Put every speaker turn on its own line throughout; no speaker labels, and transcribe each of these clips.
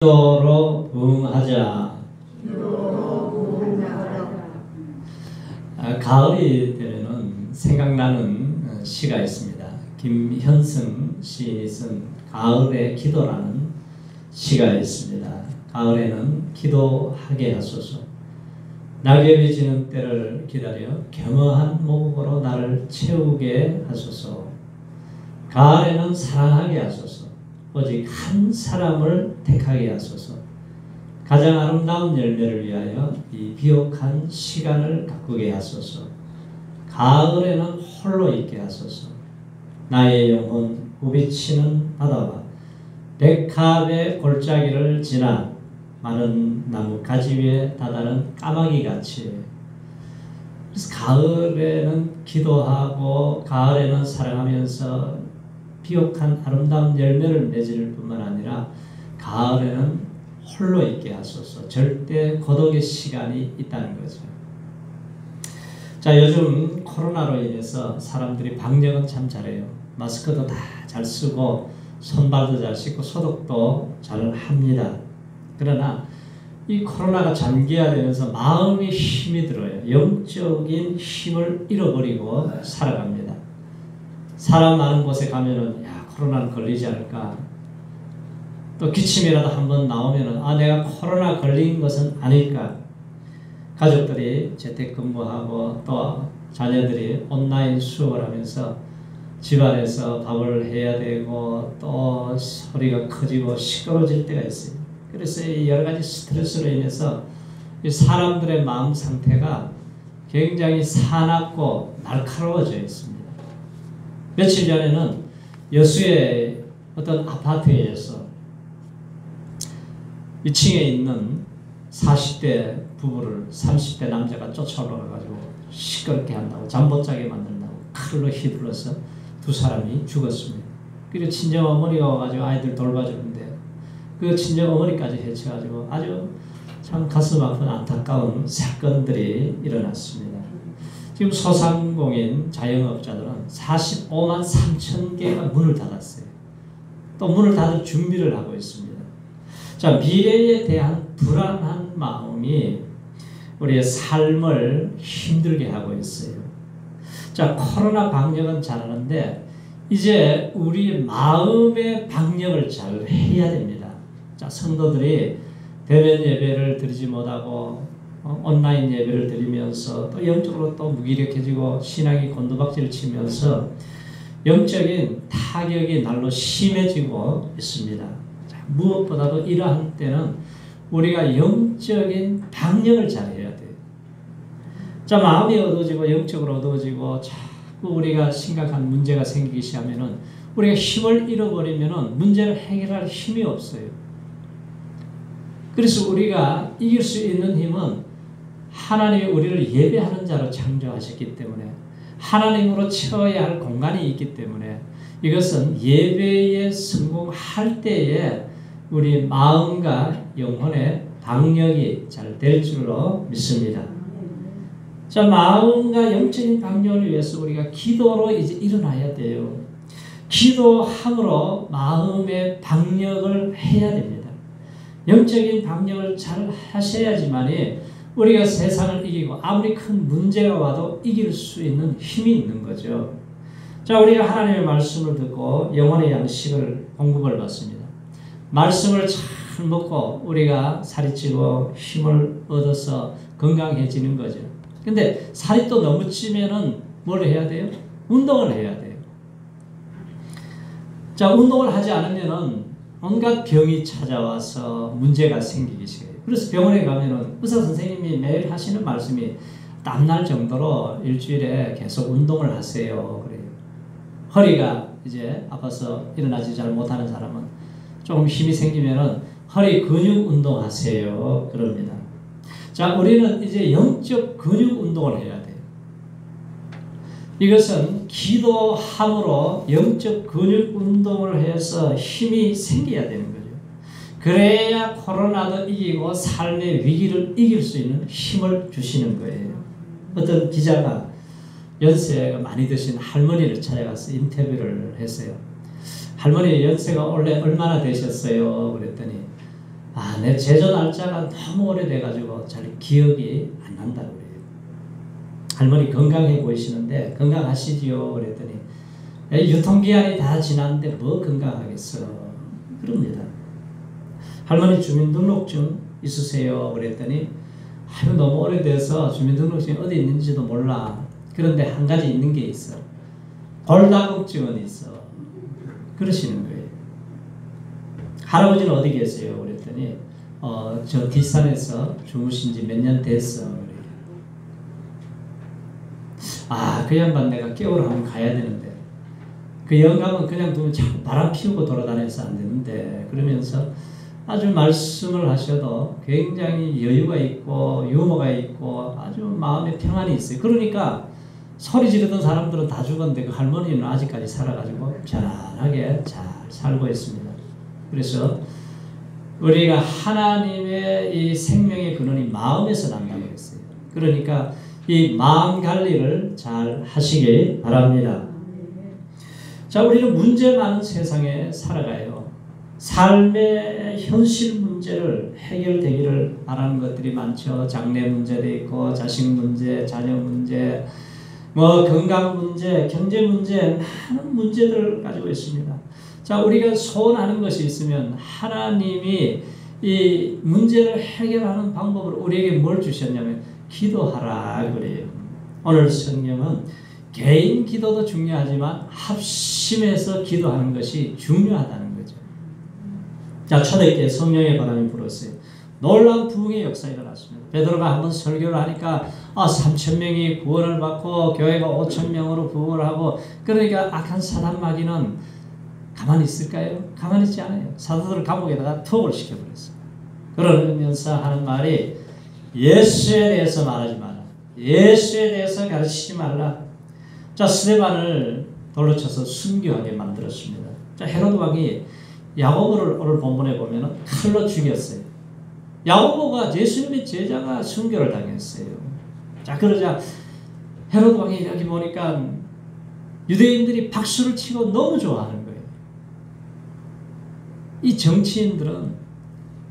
기도로 부응하자. 가을이 되면은 생각나는 시가 있습니다. 김현승 시인이 쓴 가을의 기도라는 시가 있습니다. 가을에는 기도하게 하소서. 낙엽이 지는 때를 기다려 겸허한 목으로 나를 채우게 하소서. 가을에는 사랑하게 하소서. 오직 한 사람을 택하게 하소서. 가장 아름다운 열매를 위하여 이 비옥한 시간을 가꾸게 하소서. 가을에는 홀로 있게 하소서. 나의 영혼 부비치는 바다와 백합의 골짜기를 지나 마른 나무 가지 위에 다다른 까마귀같이. 그래서 가을에는 기도하고 가을에는 사랑하면서 비옥한 아름다운 열매를 맺을 뿐만 아니라 가을에는 홀로 있게 하소서. 절대 고독의 시간이 있다는 거죠. 자, 요즘 코로나로 인해서 사람들이 방역은 참 잘해요. 마스크도 다 잘 쓰고 손발도 잘 씻고 소독도 잘 합니다. 그러나 이 코로나가 장기화되면서 마음의 힘이 들어요. 영적인 힘을 잃어버리고 살아갑니다. 사람 많은 곳에 가면은 코로나는 걸리지 않을까. 또 기침이라도 한번 나오면은 내가 코로나 걸린 것은 아닐까. 가족들이 재택근무하고 또 자녀들이 온라인 수업을 하면서 집안에서 밥을 해야 되고 또 소리가 커지고 시끄러워질 때가 있어요. 그래서 이 여러 가지 스트레스로 인해서 이 사람들의 마음 상태가 굉장히 사납고 날카로워져 있습니다. 며칠 전에는 여수의 어떤 아파트에서 2층에 있는 40대 부부를 30대 남자가 쫓아올라가지고 시끄럽게 한다고 잠못 자게 만든다고 칼로 휘둘러서 두 사람이 죽었습니다. 그리고 친정어머니가 와가지고 아이들 돌봐주는데 그 친정어머니까지 해쳐가지고 아주 참 가슴 아픈 안타까운 사건들이 일어났습니다. 지금 소상공인 자영업자들은 45만 3천 개가 문을 닫았어요. 또 문을 닫을 준비를 하고 있습니다. 자, 미래에 대한 불안한 마음이 우리의 삶을 힘들게 하고 있어요. 자, 코로나 방역은 잘하는데 이제 우리 마음의 방역을 잘 해야 됩니다. 자, 성도들이 대면 예배를 드리지 못하고 온라인 예배를 드리면서 또 영적으로 또 무기력해지고 신앙이 곤두박질을 치면서 영적인 타격이 날로 심해지고 있습니다. 자, 무엇보다도 이러한 때는 우리가 영적인 방역을 잘해야 돼요. 자, 마음이 어두워지고 영적으로 어두워지고 자꾸 우리가 심각한 문제가 생기기 시작하면은 우리가 힘을 잃어버리면은 문제를 해결할 힘이 없어요. 그래서 우리가 이길 수 있는 힘은 하나님이 우리를 예배하는 자로 창조하셨기 때문에 하나님으로 채워야 할 공간이 있기 때문에 이것은 예배에 성공할 때에 우리 마음과 영혼의 방역이 잘 될 줄로 믿습니다. 자, 마음과 영적인 방역을 위해서 우리가 기도로 이제 일어나야 돼요. 기도함으로 마음의 방역을 해야 됩니다. 영적인 방역을 잘 하셔야지만이 우리가 세상을 이기고 아무리 큰 문제가 와도 이길 수 있는 힘이 있는 거죠. 자, 우리가 하나님의 말씀을 듣고 영혼의 양식을 공급을 받습니다. 말씀을 잘 먹고 우리가 살이 찌고 힘을 얻어서 건강해지는 거죠. 근데 살이 또 너무 찌면은 뭘 해야 돼요? 운동을 해야 돼요. 자, 운동을 하지 않으면은 온갖 병이 찾아와서 문제가 생기기 시작해요. 그래서 병원에 가면은 의사 선생님이 매일 하시는 말씀이 땀날 정도로 일주일에 계속 운동을 하세요. 그래요. 허리가 이제 아파서 일어나지 잘 못하는 사람은 조금 힘이 생기면은 허리 근육 운동하세요. 그럽니다. 자, 우리는 이제 영적 근육 운동을 해야 돼요. 이것은 기도함으로 영적 근육 운동을 해서 힘이 생겨야 되는 거죠. 그래야 코로나도 이기고 삶의 위기를 이길 수 있는 힘을 주시는 거예요. 어떤 기자가 연세가 많이 드신 할머니를 찾아가서 인터뷰를 했어요. 할머니 연세가 원래 얼마나 되셨어요? 그랬더니 내 제조 날짜가 너무 오래돼가지고 잘 기억이 안 난다고 그래요. 할머니 건강해 보이시는데 건강하시지요? 그랬더니 유통기한이 다 지났는데 뭐 건강하겠어. 그럽니다. 할머니 주민등록증 있으세요? 그랬더니 아유 너무 오래돼서 주민등록증이 어디 있는지도 몰라. 그런데 한 가지 있는 게 있어. 골다공증은 있어. 그러시는 거예요. 할아버지는 어디 계세요? 그랬더니 저 뒷산에서 주무신 지 몇 년 됐어. 그래요. 그 양반 내가 깨우러 한번 가야 되는데 그 영감은 그냥 두면 자꾸 바람 피우고 돌아다녀서 안 되는데 그러면서 아주 말씀을 하셔도 굉장히 여유가 있고 유머가 있고 아주 마음에 평안이 있어요. 그러니까 소리 지르던 사람들은 다 죽었는데 그 할머니는 아직까지 살아가지고 편안하게 잘 살고 있습니다. 그래서 우리가 하나님의 이 생명의 근원이 마음에서 난다고 했어요. 그러니까 이 마음 관리를 잘 하시길 바랍니다. 자, 우리는 문제 많은 세상에 살아가요. 삶의 현실 문제를 해결되기를 바라는 것들이 많죠. 장래 문제도 있고 자식 문제, 자녀 문제, 건강 문제, 경제 문제, 많은 문제들을 가지고 있습니다. 자, 우리가 소원하는 것이 있으면 하나님이 이 문제를 해결하는 방법을 우리에게 뭘 주셨냐면 기도하라 그래요. 오늘 성경은 개인 기도도 중요하지만 합심해서 기도하는 것이 중요하다는 거죠. 자, 초대교회 성령의 바람이 불었어요. 놀라운 부흥의 역사가 일어났습니다. 베드로가 한번 설교를 하니까 3,000명이 구원을 받고 교회가 5,000명으로 부흥을 하고 그러니까 악한 사단 마귀는 가만히 있을까요? 가만히 있지 않아요. 사도들을 감옥에다가 투옥을 시켜버렸어요. 그러면서 하는 말이 예수에 대해서 말하지 마라. 예수에 대해서 가르치지 말라. 자, 스데반을 돌로 쳐서 순교하게 만들었습니다. 자, 헤로드 왕이 야고보를 오늘 본문에 보면 칼로 죽였어요. 야고보가 예수님의 제자가 순교를 당했어요. 자, 그러자 헤로드 왕이 여기 보니까 유대인들이 박수를 치고 너무 좋아하는 거예요. 이 정치인들은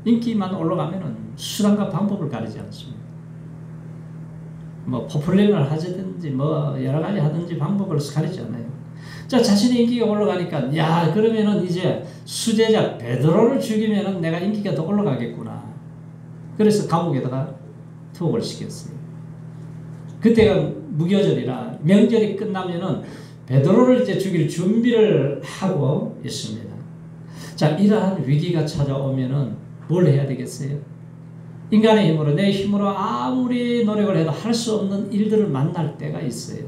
인기만 올라가면은 수단과 방법을 가리지 않습니다. 포퓰레임을 하든지 여러 가지 하든지 방법을 가리지 않아요. 자, 자신의 인기가 올라가니까 그러면은 이제 수제자 베드로를 죽이면은 내가 인기가 더 올라가겠구나. 그래서 감옥에다가 투옥을 시켰어요. 그때가 무교절이라 명절이 끝나면은 베드로를 이제 죽일 준비를 하고 있습니다. 자, 이러한 위기가 찾아오면은 뭘 해야 되겠어요? 인간의 힘으로, 내 힘으로 아무리 노력을 해도 할 수 없는 일들을 만날 때가 있어요.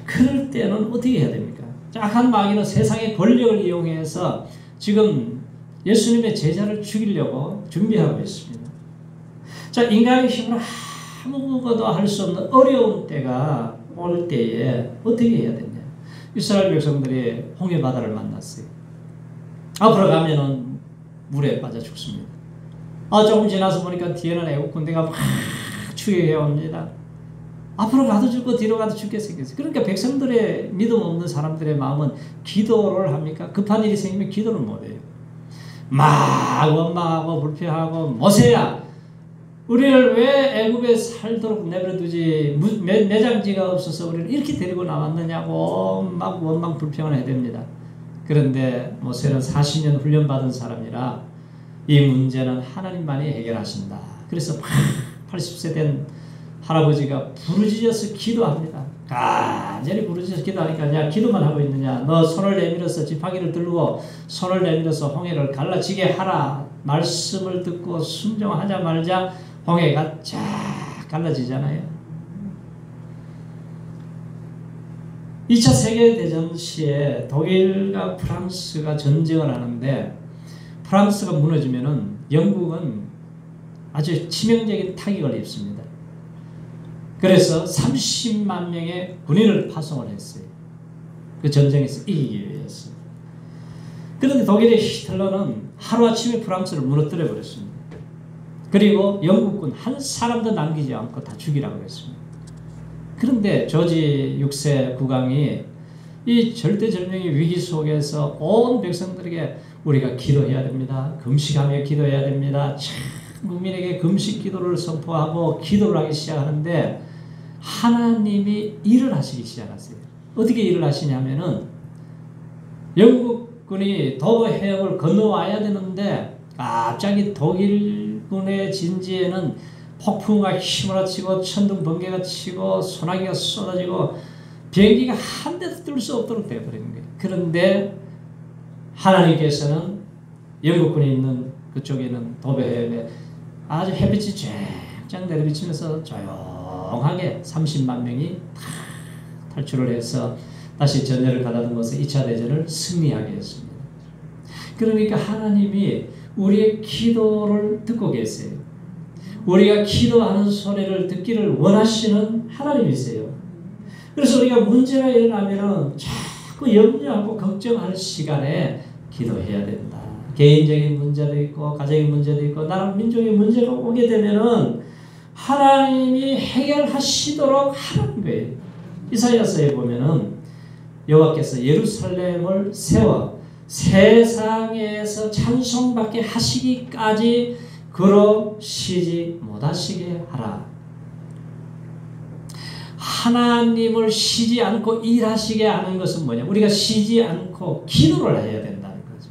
그럴 때는 어떻게 해야 됩니까? 악한 마귀는 세상의 권력을 이용해서 지금 예수님의 제자를 죽이려고 준비하고 있습니다. 자, 인간의 힘으로 아무것도 할 수 없는 어려운 때가 올 때에 어떻게 해야 되냐? 이스라엘 백성들이 홍해 바다를 만났어요. 앞으로 가면은 물에 빠져 죽습니다. 조금 지나서 보니까 뒤에는 애국 군대가 막 추격해 옵니다. 앞으로 가도 죽고 뒤로 가도 죽게 생겼어요. 그러니까 백성들의 믿음 없는 사람들의 마음은 기도를 합니까? 급한 일이 생기면 기도를 못해요. 막 원망하고 불평하고 모세야 우리를 왜 애굽에 살도록 내버려두지 매장지가 없어서 우리를 이렇게 데리고 나왔느냐고 막 원망 불평을 해야 됩니다. 그런데 모세는 40년 훈련받은 사람이라 이 문제는 하나님만이 해결하신다. 그래서 80세 된 할아버지가 부르짖어서 기도합니다. 간절히 부르짖어서 기도하니까 야 기도만 하고 있느냐. 너 손을 내밀어서 지팡이를 들고 손을 내밀어서 홍해를 갈라지게 하라. 말씀을 듣고 순종하자 말자 홍해가 쫙 갈라지잖아요. 2차 세계대전 시에 독일과 프랑스가 전쟁을 하는데 프랑스가 무너지면은 영국은 아주 치명적인 타격을 입습니다. 그래서 30만 명의 군인을 파송을 했어요. 그 전쟁에서 이기기 위해서. 그런데 독일의 히틀러는 하루아침에 프랑스를 무너뜨려 버렸습니다. 그리고 영국군 한 사람도 남기지 않고 다 죽이라고 했습니다. 그런데 조지 6세 국왕이 이 절대절명의 위기 속에서 온 백성들에게 우리가 기도해야 됩니다. 금식하며 기도해야 됩니다. 국민에게 금식 기도를 선포하고 기도를 하기 시작하는데 하나님이 일을 하시기 시작하세요. 어떻게 일을 하시냐면은 영국군이 도보 해역을 건너와야 되는데 갑자기 독일군의 진지에는 폭풍과 휘몰아치고 천둥 번개가 치고 소나기가 쏟아지고 비행기가 한 대도 뜰 수 없도록 되어버리는 거예요. 그런데 하나님께서는 영국군이 있는 그쪽에는 도보 해역에 아주 햇빛이 쫙쫙 내려비치면서 조용하게 30만 명이 탈출을 해서 다시 전열을 가다듬은 것을 2차 대전을 승리하게 했습니다. 그러니까 하나님이 우리의 기도를 듣고 계세요. 우리가 기도하는 소리를 듣기를 원하시는 하나님이세요. 그래서 우리가 문제가 일어나면 자꾸 염려하고 걱정할 시간에 기도해야 된다. 개인적인 문제도 있고 가정의 문제도 있고 나라 민족의 문제가 오게 되면은 하나님이 해결하시도록 하는 거예요. 이사야서에 보면은 여호와께서 예루살렘을 세워 세상에서 찬송받게 하시기까지 그로 쉬지 못하시게 하라. 하나님을 쉬지 않고 일하시게 하는 것은 뭐냐? 우리가 쉬지 않고 기도를 해야 된다는 거죠.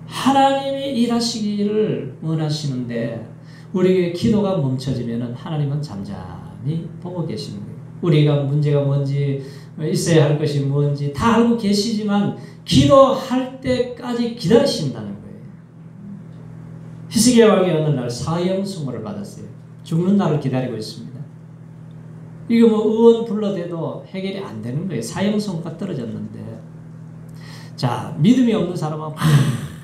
하나님이 일하시기를 원하시는데 우리의 기도가 멈춰지면 하나님은 잠잠히 보고 계시는 거예요. 우리가 문제가 뭔지 있어야 할 것이 뭔지 다 알고 계시지만 기도할 때까지 기다리신다는 거예요. 히스기야 왕이 어느 날 사형 선고를 받았어요. 죽는 날을 기다리고 있습니다. 이거 뭐 의원 불러대도 해결이 안 되는 거예요. 사형 선고가 떨어졌는데. 자, 믿음이 없는 사람은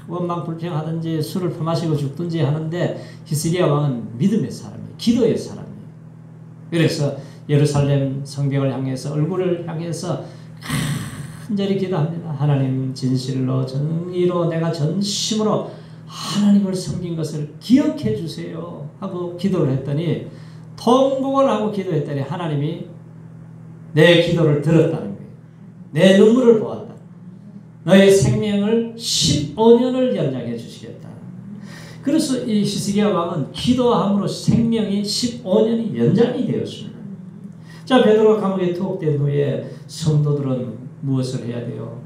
원망 불평하든지 술을 퍼마시고 죽든지 하는데 히스기야 왕은 믿음의 사람이에요. 기도의 사람이에요. 그래서 예루살렘 성벽을 향해서 얼굴을 향해서 간절히 기도합니다. 하나님 진실로 정의로 내가 전심으로 하나님을 섬긴 것을 기억해 주세요 하고 기도를 했더니 통곡을 하고 기도했더니 하나님이 내 기도를 들었다는 거예요. 내 눈물을 보았다. 너의 생명을 15년을 연장해 주시겠다. 그래서 이 히스기야 왕은 기도함으로 생명이 15년이 연장이 되었습니다. 자, 베드로가 감옥에 투옥된 후에 성도들은 무엇을 해야 돼요?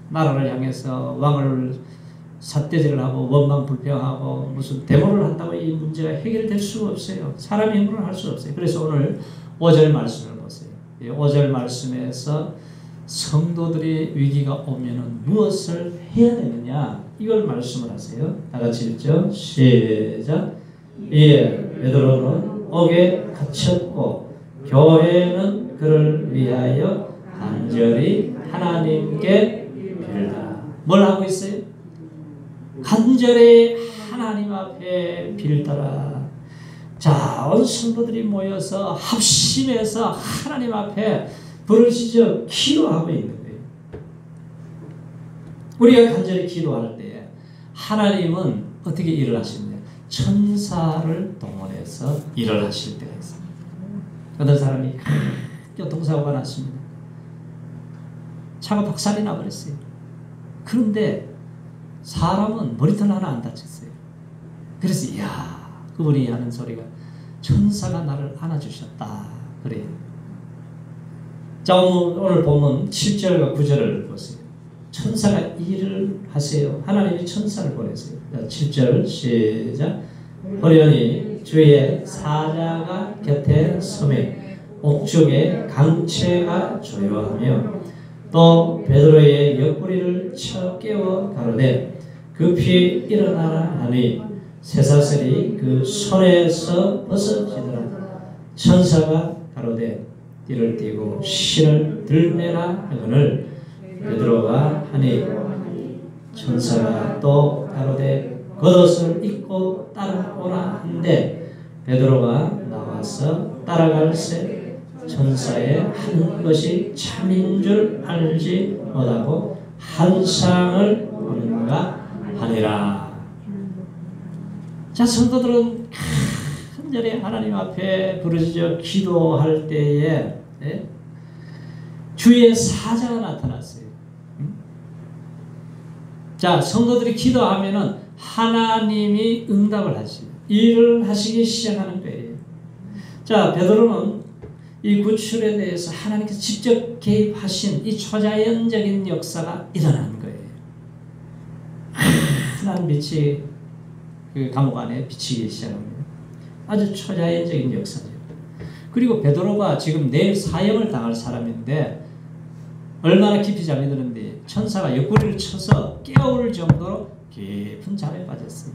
나라를 향해서 왕을 삿대질을 하고 원망 불평하고 무슨 데모를 한다고 이 문제가 해결될 수가 없어요. 사람의 힘으로는 할 수 없어요. 그래서 오늘 5절 말씀을 보세요. 5절 말씀에서 성도들의 위기가 오면은 무엇을 해야 되느냐 이걸 말씀을 하세요. 다 같이 읽죠. 시작. 예, 베드로는 옥에 갇혔고 교회는 그를 위하여 간절히 하나님께 빌더라. 뭘 하고 있어요? 간절히 하나님 앞에 빌더라. 자, 온 성도들이 모여서 합심해서 하나님 앞에 부르짖어 기도하고 있는 거예요. 우리가 간절히 기도할 때 하나님은 어떻게 일을 하십니까? 천사를 동원해서 일을 하실 때가 있습니다. 어떤 사람이 교통사고가 났습니다. 차가 박살이 나버렸어요. 그런데 사람은 머리털 하나 안 다쳤어요. 그래서 이야, 그분이 하는 소리가 천사가 나를 안아주셨다 그래요. 자, 오늘 보면 7절과 9절을 보세요. 천사가 일을 하세요. 하나님이 천사를 보내세요. 7절 시작. 호련히 주의 사자가 곁에 서매 옥중에 강채가 조용하며 또 베드로의 옆구리를 쳐 깨워 가로되 급히 일어나라 하니 쇠사슬이 그 손에서 벗어지더라. 천사가 가로되 띠를 띠고 실을 들매라 하거늘 베드로가 하니 천사가 또 가로되 겉옷을 입고 따라오라 한데 베드로가 나와서 따라갈새 천사의 한 것이 참인 줄 알지 못하고 환상을 보는가 하니라. 자, 성도들은 간절히 하나님 앞에 부르짖어 기도할 때에 주의 사자가 나타났어요. 자, 성도들이 기도하면은 하나님이 응답을 하시고 일을 하시기 시작하는 거예요. 자, 베드로는 이 구출에 대해서 하나님께서 직접 개입하신 이 초자연적인 역사가 일어난 거예요. 하나님 빛이 그 감옥 안에 비치기 시작합니다. 아주 초자연적인 역사죠. 그리고 베드로가 지금 내일 사형을 당할 사람인데 얼마나 깊이 잠이 드는데 천사가 옆구리를 쳐서 깨울 정도로 깊은 잠에 빠졌어요.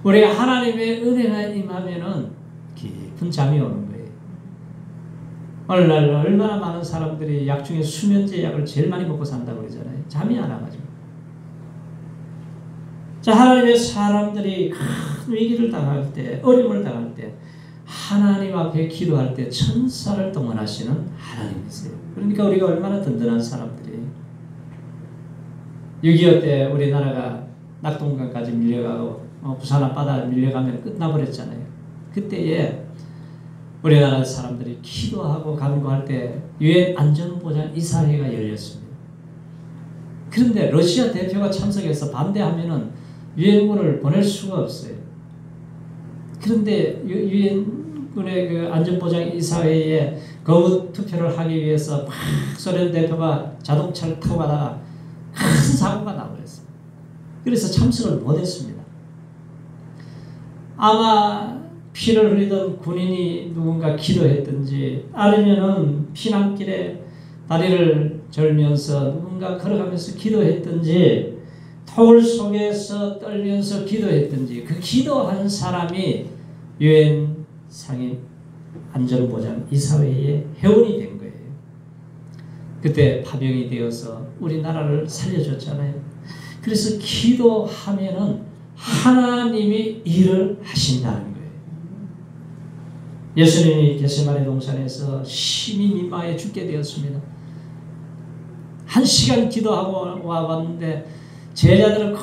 우리가 하나님의 은혜가 임하면은 깊은 잠이 오는 거예요. 오늘날 얼마나 많은 사람들이 약 중에 수면제 약을 제일 많이 먹고 산다고 그러잖아요. 잠이 안 와가지고. 자, 하나님의 사람들이 큰 위기를 당할 때, 어려움을 당할 때 하나님 앞에 기도할 때 천사를 동원하시는 하나님이세요. 그러니까 우리가 얼마나 든든한 사람들이에요. 6.25 때 우리나라가 낙동강까지 밀려가고 부산 앞바다 밀려가면 끝나버렸잖아요. 그때에 우리나라 사람들이 기도하고 간구할 때 유엔 안전보장 이사회가 열렸습니다. 그런데 러시아 대표가 참석해서 반대하면은 유엔군을 보낼 수가 없어요. 그런데 유엔군의 그 안전보장 이사회에 거부 투표를 하기 위해서 막 소련 대표가 자동차를 타고 가다가 큰 사고가 나버렸어요. 그래서 참석을 못했습니다. 아마 피를 흘리던 군인이 누군가 기도했든지 아니면은 피난길에 다리를 절면서 누군가 걸어가면서 기도했든지 토굴 속에서 떨면서 기도했든지 그 기도한 사람이 유엔 상임 안전보장 이사회의 회원이 된 거예요. 그때 파병이 되어서 우리나라를 살려줬잖아요. 그래서 기도하면은 하나님이 일을 하신다는 거예요. 예수님이 겟세마네 동산에서 심히 민마에 죽게 되었습니다. 1시간 기도하고 와봤는데 제자들은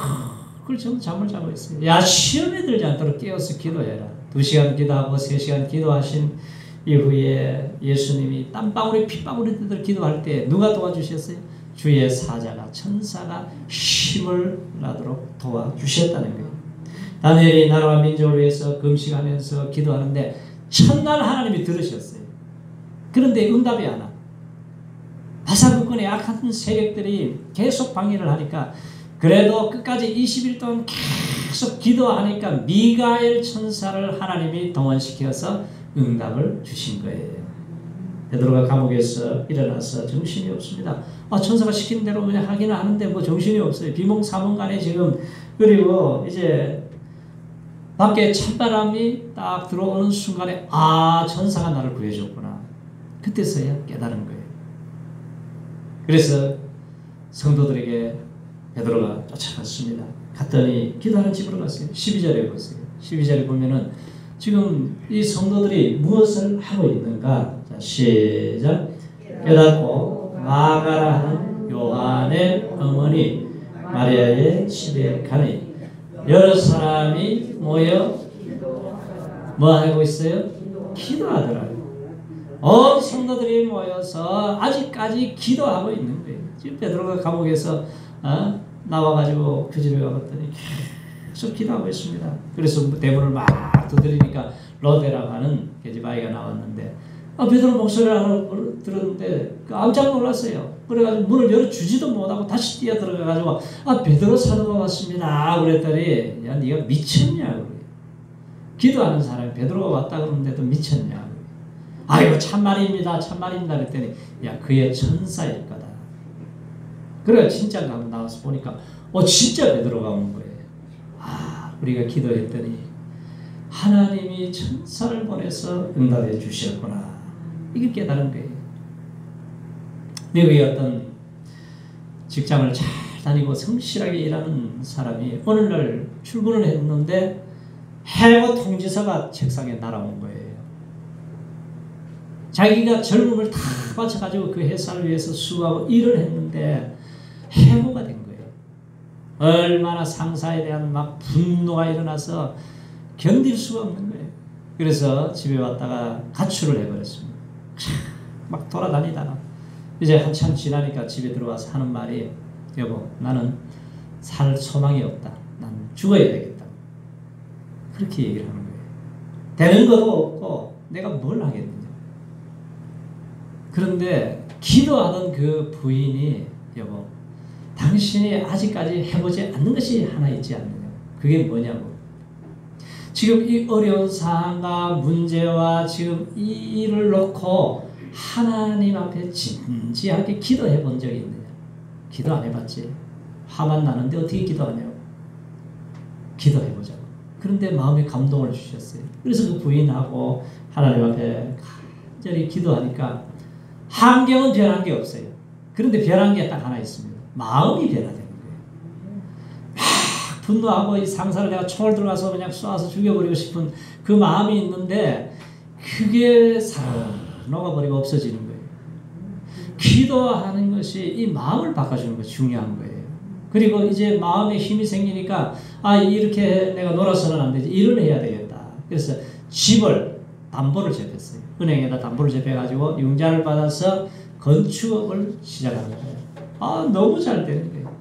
그걸 전부 잠을 자고 있어요. 야, 시험에 들지 않도록 깨어서 기도해라. 2시간 기도하고 3시간 기도하신 이후에 예수님이 땀방울이 핏방울이 되도록 기도할 때 누가 도와주셨어요? 주의 사자가 천사가 힘을 나도록 도와주셨다는 거예요. 다니엘이 나라와 민족을 위해서 금식하면서 기도하는데 첫날 하나님이 들으셨어요. 그런데 응답이 안 와. 바사국군의 악한 세력들이 계속 방해를 하니까 그래도 끝까지 20일 동안 계속 기도하니까 미가엘 천사를 하나님이 동원시켜서 응답을 주신 거예요. 베드로가 감옥에서 일어나서 정신이 없습니다. 천사가 시킨 대로 그냥 하기는 하는데 뭐 정신이 없어요. 비몽사몽간에 지금. 그리고 이제 밖에 찬바람이 딱 들어오는 순간에 천사가 나를 구해줬구나. 그때서야 깨달은 거예요. 그래서 성도들에게 베드로가 쫓아갔습니다. 갔더니 기도하는 집으로 갔어요. 12절에 보세요. 12절에 보면은 지금 이 성도들이 무엇을 하고 있는가? 자, 시작. 깨닫고 마가라 하는 요한의 어머니 마리아의 집에 가니 여러 사람이 모여 뭐 하고 있어요? 기도하더라고요. 온 성도들이 모여서 아직까지 기도하고 있는 거예요. 지금 베드로가 감옥에서 나와가지고 그 집에 가봤더니 계속 기도하고 있습니다. 그래서 대문을 막 두드리니까 로데라고 하는 계집 아이가 나왔는데 베드로 목소리를 들었는데 깜짝 놀랐어요. 그래가지고 문을 열어주지도 못하고 다시 뛰어 들어가가지고 베드로 사도가 왔습니다. 그랬더니 야 네가 미쳤냐? 기도하는 사람이 베드로가 왔다 그러는데도 미쳤냐? 아이고 참말입니다. 참말입니다. 그랬더니 야 그의 천사일 거다. 그래 진짜가 한번 나와서 보니까 진짜 베드로가 온 거예요. 우리가 기도했더니 하나님이 천사를 보내서 응답해 주셨구나. 이게 깨달은 거예요. 미국의 어떤 직장을 잘 다니고 성실하게 일하는 사람이 오늘날 출근을 했는데 해고 통지서가 책상에 날아온 거예요. 자기가 젊음을 다 바쳐가지고 그 회사를 위해서 수고하고 일을 했는데 해고가 된 거예요. 얼마나 상사에 대한 막 분노가 일어나서 견딜 수가 없는 거예요. 그래서 집에 왔다가 가출을 해버렸습니다. 막 돌아다니다가 이제 한참 지나니까 집에 들어와서 하는 말이 여보 나는 살 소망이 없다. 난 죽어야 되겠다. 그렇게 얘기를 하는 거예요. 되는 것도 없고 내가 뭘 하겠느냐. 그런데 기도하던 그 부인이 여보, 당신이 아직까지 해보지 않는 것이 하나 있지 않느냐. 그게 뭐냐고. 지금 이 어려운 상황과 문제와 지금 이 일을 놓고 하나님 앞에 진지하게 기도해 본 적이 있느냐. 기도 안 해봤지. 화만 나는데 어떻게 기도하냐고. 기도해보자고. 그런데 마음에 감동을 주셨어요. 그래서 그 부인하고 하나님 앞에 간절히 기도하니까 환경은 변한 게 없어요. 그런데 변한 게 딱 하나 있습니다. 마음이 변화되는 거예요. 막 분노하고 이 상사를 내가 총을 들어가서 그냥 쏴서 죽여버리고 싶은 그 마음이 있는데 그게 녹아버리고 없어지는 거예요. 기도하는 것이 이 마음을 바꿔주는 거 중요한 거예요. 그리고 이제 마음에 힘이 생기니까 이렇게 내가 놀아서는 안 되지. 일을 해야 되겠다. 그래서 집을 담보를 접했어요. 은행에다 담보를 접해가지고 융자를 받아서 건축업을 시작하는 거예요. 너무 잘 되는 거예요.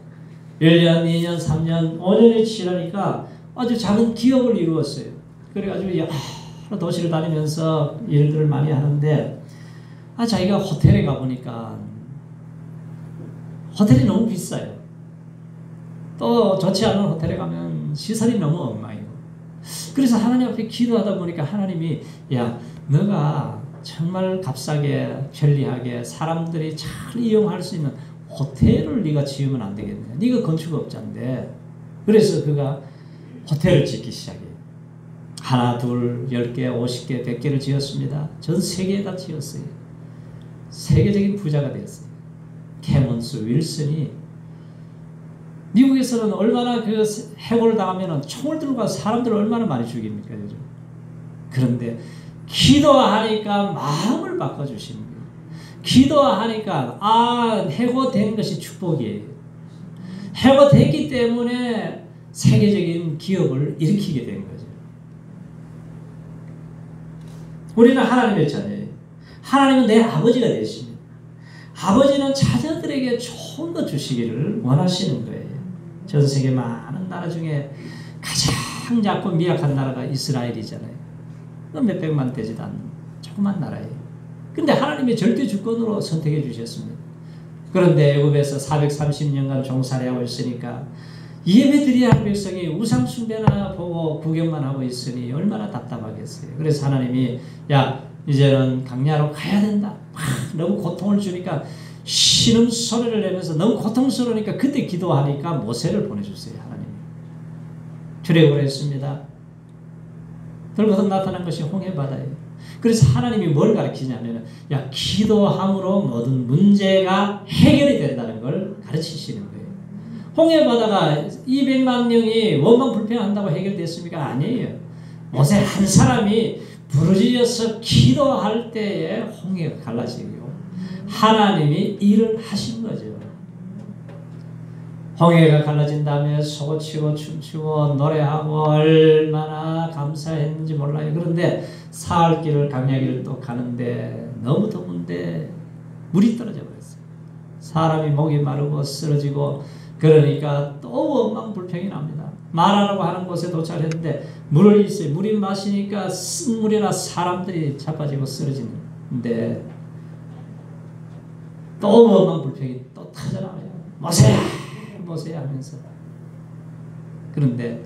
1년, 2년, 3년, 5년이 지나니까 아주 작은 기업을 이루었어요. 그래가지고 여러 도시를 다니면서 일들을 많이 하는데 자기가 호텔에 가보니까 호텔이 너무 비싸요. 또 좋지 않은 호텔에 가면 시설이 너무 엉망이고. 그래서 하나님 앞에 기도하다 보니까 하나님이 너가 정말 값싸게 편리하게 사람들이 잘 이용할 수 있는 호텔을 네가 지으면 안 되겠냐. 네가 건축업자인데. 그래서 그가 호텔을 짓기 시작해요. 하나, 둘, 10개, 50개, 100개를 지었습니다. 전 세계에다 지었어요. 세계적인 부자가 됐어요. 캐먼스 윌슨이 미국에서는 얼마나 그 해고를 당하면 총을 들고 가서 사람들을 얼마나 많이 죽입니까 요즘. 그런데 기도하니까 마음을 바꿔주시는 거예요. 기도하니까 해고된 것이 축복이에요. 해고됐기 때문에 세계적인 기업을 일으키게 된 거죠. 우리는 하나님의 자녀예요. 하나님은 내 아버지가 되십니다. 아버지는 자녀들에게 좋은 것 주시기를 원하시는 거예요. 전 세계 많은 나라 중에 가장 작고 미약한 나라가 이스라엘이잖아요. 몇백만 되지도 않는 조그만 나라예요. 근데 하나님이 절대 주권으로 선택해 주셨습니다. 그런데 애굽에서 430년간 종살이하고 있으니까 예배드려야 할 백성이 우상 숭배나 보고 구경만 하고 있으니 얼마나 답답하겠어요. 그래서 하나님이 이제는 강야로 가야 된다. 너무 고통을 주니까 신음 소리를 내면서 너무 고통스러우니까 그때 기도하니까 모세를 보내줬어요. 하나님이. 출애굽을 했습니다. 들고서 나타난 것이 홍해바다예요. 그래서 하나님이 뭘 가르치냐면 기도함으로 모든 문제가 해결이 된다는 걸 가르치시는 거예요. 홍해바다가 200만 명이 원망 불평한다고 해결됐습니까? 아니에요. 모세 한 사람이 부르짖어서 기도할 때에 홍해가 갈라지고 하나님이 일을 하신 거죠. 홍해가 갈라진 다음에 소고치고 춤추고 노래하고 얼마나 감사했는지 몰라요. 그런데 사흘 길을 강야길을 또 가는데 너무 더운데 물이 떨어져 버렸어요. 사람이 목이 마르고 쓰러지고 그러니까 또 엉망불평이 납니다. 말하라고 하는 곳에 도착했는데 물을 있어요. 물이 마시니까 쓴물이나 사람들이 자빠지고 쓰러지는데 또 엉망불평이 또 터져나와요. 모세야 모세야 하면서. 그런데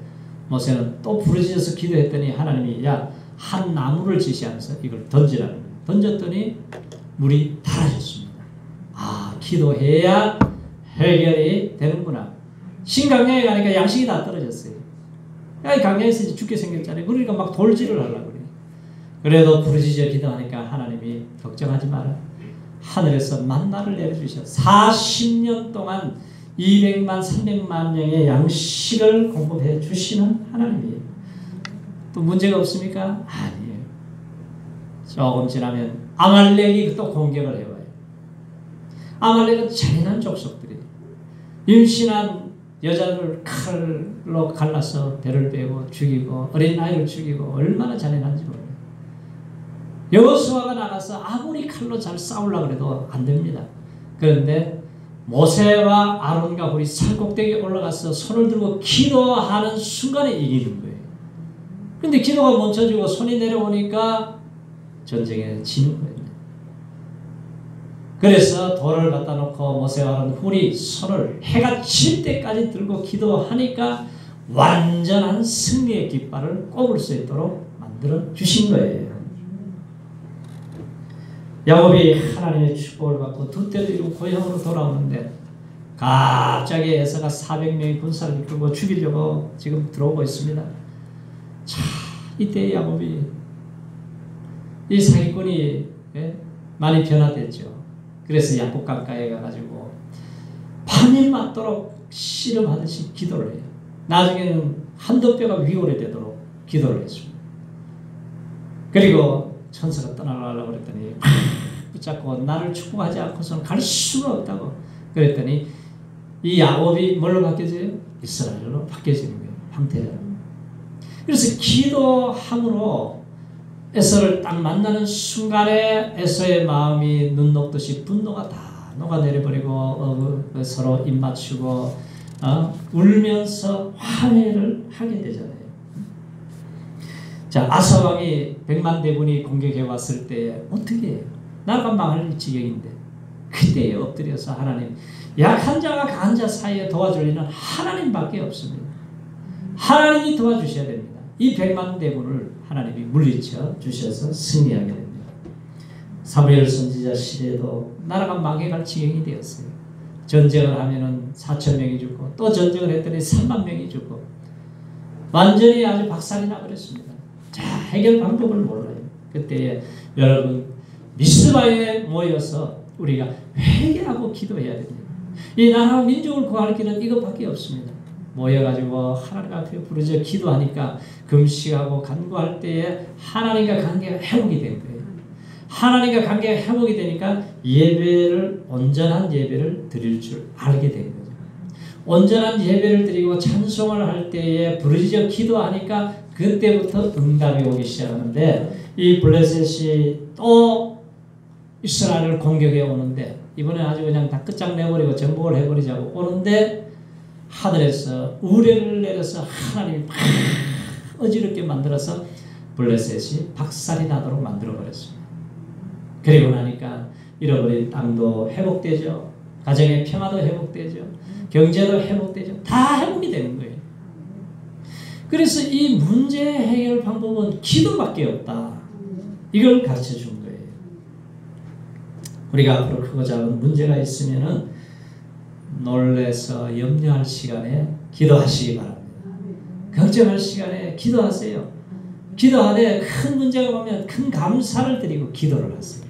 모세는 또 부르짖어서 기도했더니 하나님이 한 나무를 지시하면서 이걸 던지라는 거예요. 던졌더니 물이 달아졌습니다. 기도해야 해결이 되는구나. 신강야에 가니까 양식이 다 떨어졌어요. 강야에서 죽게 생겼잖아요. 그러니까 막 돌질을 하려고 그래요. 그래도 부르짖어 기도하니까 하나님이 걱정하지 마라. 하늘에서 만나를 내려주셔 40년 동안 200만 300만 명의 양식을 공급해 주시는 하나님이에요. 또 문제가 없습니까? 아니에요. 조금 지나면 아말렉이 또 공격을 해와요. 아말렉은 잔인한 족속들이에요. 임신한 여자를 칼로 갈라서 배를 빼고 죽이고 어린 아이를 죽이고 얼마나 잔인한지 몰라요. 여호수아가 나가서 아무리 칼로 잘 싸우려고 해도 안 됩니다. 그런데 모세와 아론과 홀이 산꼭대기에 올라가서 손을 들고 기도하는 순간에 이기는 거예요. 근데 기도가 멈춰지고 손이 내려오니까 전쟁에 지는 거예요. 그래서 돌을 갖다 놓고 모세와 아론 홀이 손을 해가 질 때까지 들고 기도하니까 완전한 승리의 깃발을 꼽을 수 있도록 만들어 주신 거예요. 야곱이 하나님의 축복을 받고 두 때를 이루고 고향으로 돌아오는데 갑자기 에서가 400명의 군사를 이끌고 죽이려고 지금 들어오고 있습니다. 자, 이때 야곱이 이 사기꾼이 많이 변화됐죠. 그래서 야곱 강가에 가가지고 밤이 맞도록 씨름하듯이 기도를 해요. 나중에는 한두 뼈가 위골이 되도록 기도를 했습니다. 그리고 천사가 떠나가려고 그랬더니 붙잡고 나를 축복하지 않고서는 갈 수가 없다고 그랬더니 이 야곱이 뭘로 바뀌어져요? 이스라엘로 바뀌어지는 거예요. 황태자로. 그래서 기도함으로 에서를 딱 만나는 순간에 에서의 마음이 눈 녹듯이 분노가 다 녹아내려버리고 서로 입 맞추고 울면서 화해를 하게 되잖아요. 자, 아사왕이 100만 대군이 공격해 왔을 때 어떻게 해요? 나라가 망할 지경인데 그때에 엎드려서 하나님, 약한 자와 강한 자 사이에 도와줄 일은 하나님밖에 없습니다. 하나님이 도와주셔야 됩니다. 이 100만 대군을 하나님이 물리쳐 주셔서 승리하게 됩니다. 사무엘 선지자 시대에도 나라가 망해갈 지경이 되었어요. 전쟁을 하면은 4,000명이 죽고 또 전쟁을 했더니 3만 명이 죽고 완전히 아주 박살이 나버렸습니다. 자, 해결 방법을 몰라요. 그때 여러분 미스바에 모여서 우리가 회개하고 기도해야 됩니다. 이 나라와 민족을 구할 길은 이것밖에 없습니다. 모여가지고 하나님 앞에 부르짖어 기도하니까 금식하고 간구할 때에 하나님과 관계가 회복이 된 거예요. 하나님과 관계가 회복이 되니까 예배를, 온전한 예배를 드릴 줄 알게 된 거죠. 온전한 예배를 드리고 찬송을 할 때에 부르짖어 기도하니까 그때부터 응답이 오기 시작하는데 이 블레셋이 또 이스라엘을 공격해 오는데 이번에 아주 그냥 다 끝장내버리고 정복을 해버리자고 오는데 하늘에서 우레를 내려서 하나님이 막 어지럽게 만들어서 블레셋이 박살이 나도록 만들어버렸습니다. 그리고 나니까 잃어버린 땅도 회복되죠. 가정의 평화도 회복되죠. 경제도 회복되죠. 다 회복이 되는 거예요. 그래서 이 문제 해결 방법은 기도밖에 없다. 이걸 가르쳐 준 거예요. 우리가 앞으로 크고 작은 문제가 있으면은 놀래서 염려할 시간에 기도하시기 바랍니다. 걱정할 시간에 기도하세요. 기도하되 큰 문제가 오면 큰 감사를 드리고 기도를 하세요.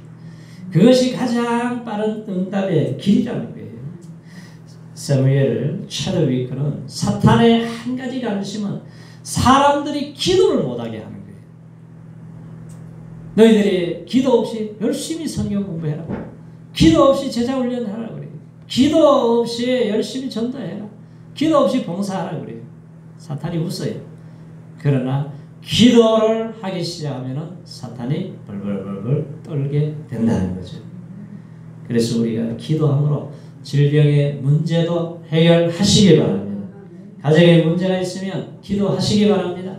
그것이 가장 빠른 응답의 길이라는 거예요. 사무엘 차드위크는 사탄의 한 가지 관심은 사람들이 기도를 못하게 하는 거예요. 너희들이 기도 없이 열심히 성경 공부해라. 기도 없이 제자 훈련하라 그래요. 기도 없이 열심히 전도해라. 기도 없이 봉사하라 그래요. 사탄이 웃어요. 그러나 기도를 하기 시작하면 사탄이 벌벌벌벌 떨게 된다는 거죠. 그래서 우리가 기도함으로 질병의 문제도 해결하시기 바랍니다. 가정에 문제가 있으면 기도하시기 바랍니다.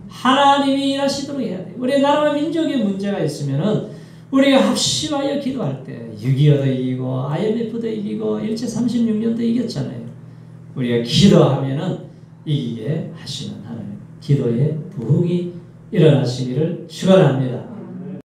하나님이 일하시도록 해야 돼요. 우리 나라와 민족의 문제가 있으면 우리가 합심하여 기도할 때 6.25도 이기고 IMF도 이기고 일제 36년도 이겼잖아요. 우리가 기도하면 이기게 하시는 하나님, 기도의 부흥이 일어나시기를 축원합니다.